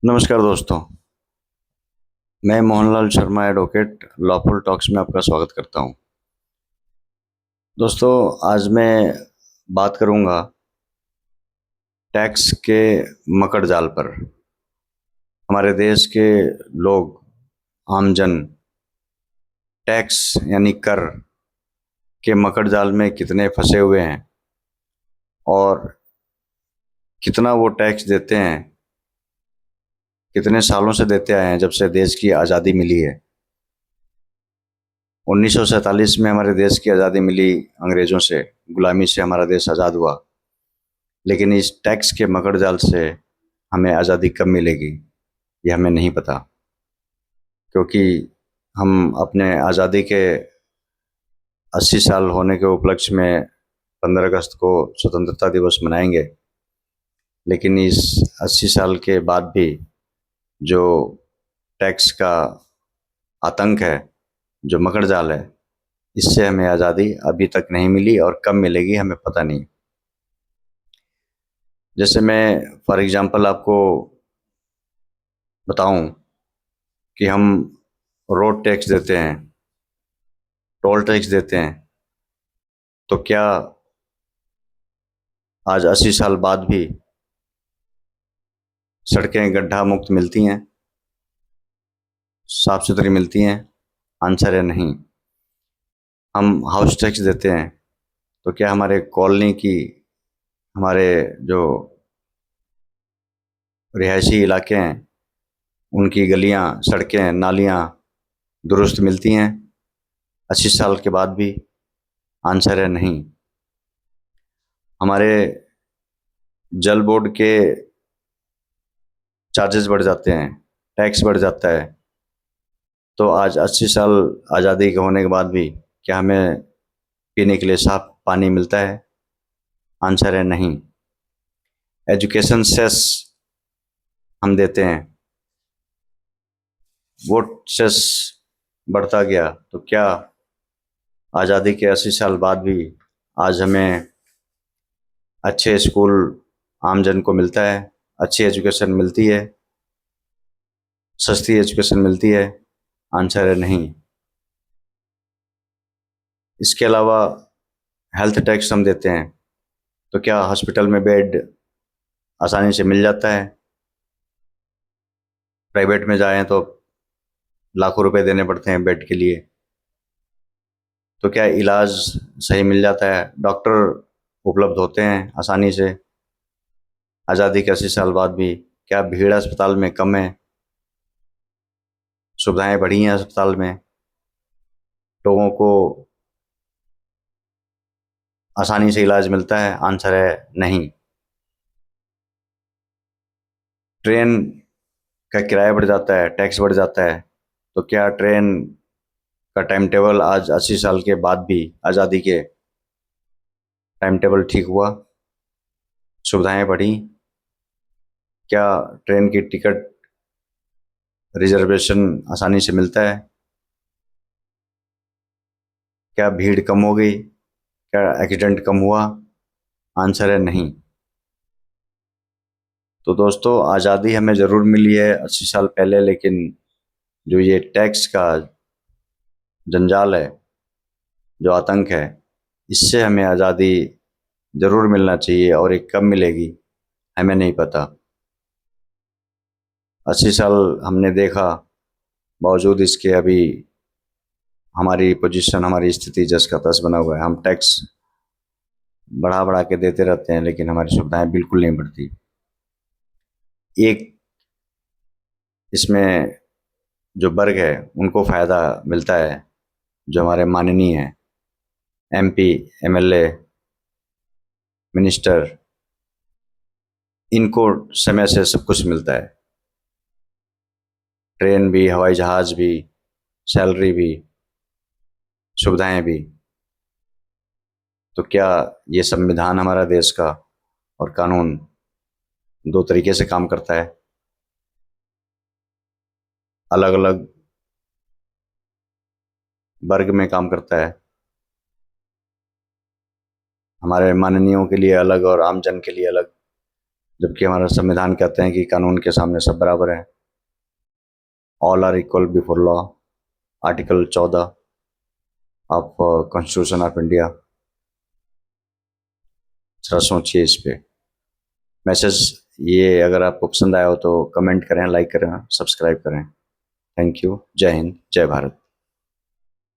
नमस्कार दोस्तों। मैं Mohanlal Sharma advocate lawful talks में आपका स्वागत करता हूं। दोस्तों, आज मैं बात करूंगा टैक्स के मकड़ जाल पर। हमारे देश के लोग, आमजन, टैक्स यानी कर के मकड़ जाल में कितने फंसे हुए हैं और कितना वो टैक्स देते हैं, कितने सालों से देते आए हैं जब से देश की आज़ादी मिली है। 1947 में हमारे देश की आज़ादी मिली अंग्रेज़ों से, गुलामी से हमारा देश आज़ाद हुआ। लेकिन इस टैक्स के मकड़ जाल से हमें आज़ादी कब मिलेगी, ये हमें नहीं पता। क्योंकि हम अपने आज़ादी के 80 साल होने के उपलक्ष्य में 15 अगस्त को स्वतंत्रता दिवस मनाएंगे। लेकिन इस 80 साल के बाद भी जो टैक्स का आतंक है, जो मकड़ जाल है, इससे हमें आज़ादी अभी तक नहीं मिली और कब मिलेगी हमें पता नहीं। जैसे मैं फॉर एग्जांपल आपको बताऊं कि हम रोड टैक्स देते हैं, टोल टैक्स देते हैं, तो क्या आज 80 साल बाद भी सड़कें गड्ढा मुक्त मिलती हैं, साफ सुथरी मिलती हैं? आंसर है नहीं। हम हाउस टैक्स देते हैं, तो क्या हमारे कॉलोनी की, हमारे जो रिहायशी इलाके हैं, उनकी गलियां, सड़कें, नालियां दुरुस्त मिलती हैं 80 साल के बाद भी? आंसर है नहीं। हमारे जल बोर्ड के चार्जेस बढ़ जाते हैं, टैक्स बढ़ जाता है, तो आज 80 साल आज़ादी के होने के बाद भी क्या हमें पीने के लिए साफ पानी मिलता है? आंसर है नहीं। एजुकेशन सेस हम देते हैं, वो सेस बढ़ता गया, तो क्या आज़ादी के 80 साल बाद भी आज हमें अच्छे स्कूल आमजन को मिलता है, अच्छी एजुकेशन मिलती है, सस्ती एजुकेशन मिलती है? आंसर है नहीं। इसके अलावा हेल्थ टैक्स हम देते हैं, तो क्या हॉस्पिटल में बेड आसानी से मिल जाता है? प्राइवेट में जाएं तो लाखों रुपए देने पड़ते हैं बेड के लिए। तो क्या इलाज सही मिल जाता है? डॉक्टर उपलब्ध होते हैं आसानी से? आज़ादी के 80 साल बाद भी क्या भीड़ अस्पताल में कम है? सुविधाएं बढ़ी हैं अस्पताल में? लोगों को आसानी से इलाज मिलता है? आंसर है नहीं। ट्रेन का किराया बढ़ जाता है, टैक्स बढ़ जाता है, तो क्या ट्रेन का टाइम टेबल आज 80 साल के बाद भी, आज़ादी के, टाइम टेबल ठीक हुआ? सुविधाएं बढ़ी? क्या ट्रेन की टिकट रिजर्वेशन आसानी से मिलता है? क्या भीड़ कम हो गई? क्या एक्सीडेंट कम हुआ? आंसर है नहीं। तो दोस्तों, आज़ादी हमें ज़रूर मिली है 80 साल पहले, लेकिन जो ये टैक्स का जंजाल है, जो आतंक है, इससे हमें आज़ादी ज़रूर मिलना चाहिए, और ये कब मिलेगी हमें नहीं पता। 80 साल हमने देखा, बावजूद इसके अभी हमारी पोजीशन, हमारी स्थिति जस का तस बना हुआ है। हम टैक्स बढ़ा बढ़ा के देते रहते हैं, लेकिन हमारी सुविधाएं बिल्कुल नहीं बढ़ती। एक इसमें जो वर्ग है उनको फ़ायदा मिलता है, जो हमारे माननीय हैं, एमपी, एमएलए, मिनिस्टर, इनको समय से सब कुछ मिलता है। ट्रेन भी, हवाई जहाज़ भी, सैलरी भी, सुविधाएं भी। तो क्या ये संविधान हमारा देश का और कानून दो तरीके से काम करता है? अलग अलग वर्ग में काम करता है। हमारे माननीयों के लिए अलग और आमजन के लिए अलग। जबकि हमारा संविधान कहते हैं कि कानून के सामने सब बराबर हैं, all are equal before law, article 14 of constitution of India. जरा सोचिए इस पे। मैसेज ये अगर आपको पसंद आया हो तो कमेंट करें, लाइक करें, सब्सक्राइब करें। Thank you. जय हिंद, जय भारत।